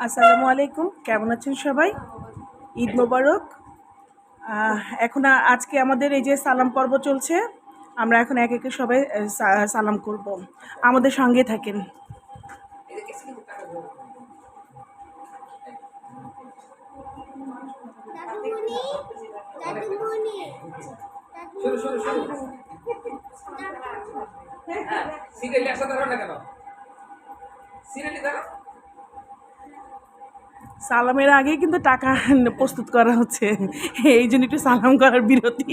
আসসালামু আলাইকুম, কেমন আছেন সবাই? ঈদ মোবারক। এখন আজকে আমাদের এই যে সালাম পর্ব চলছে, আমরা এখন এক একে সবাই সালাম করব। আমাদের সঙ্গে থাকেন। সালামের আগে কিন্তু টাকা প্রস্তুত করা হচ্ছে, এই জন্য একটু সালাম করার বিরতি।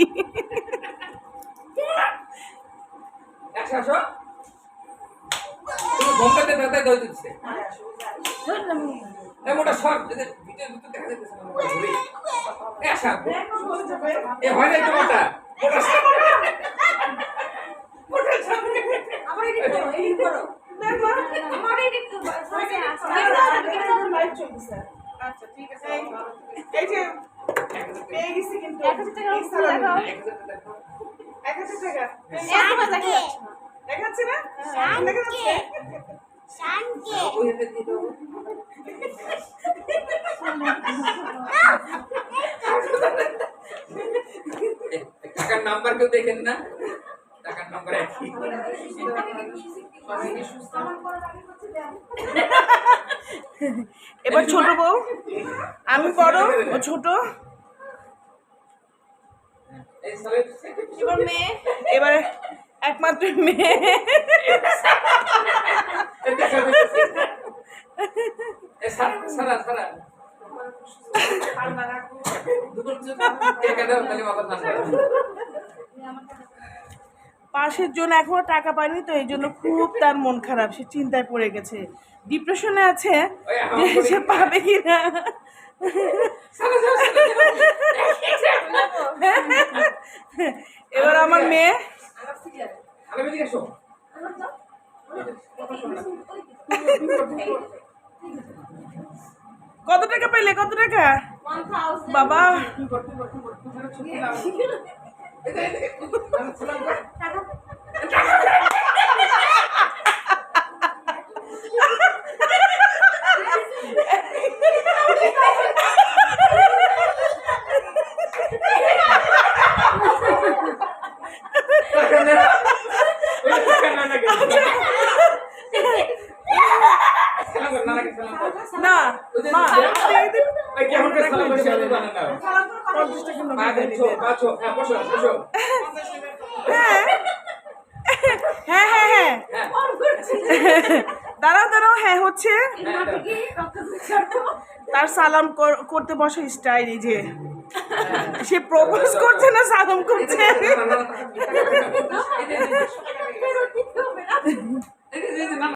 আচ্ছা ঠিক আছে, এই যে পেয়ে গেছি কিন্তু 1000 টাকা দেখাচ্ছে না? টাকার নাম্বার কেউ দেখেন না? টাকার নাম্বার এবার ছোট বউ, আমি বড়, ও ছোট। এবার মেয়ে, এবারে একমাত্র মেয়ে। পাশের জন এখনো টাকা পায়নি, তো এই জন্য খুব তার মন খারাপ, সে চিন্তায় পড়ে গেছে, ডিপ্রেশনে আছে যে সে পাবে কিনা। এবার আমার মেয়ে, কত টাকা পাইলে? কত টাকা বাবা? না মা, হ্যাঁ হ্যাঁ হ্যাঁ, দাঁড়াও দাঁড়াও, হ্যাঁ হচ্ছে। তার সালাম করতে বসে স্টাইল, এই যে সে প্রপোজ করছে না সালাম করছে।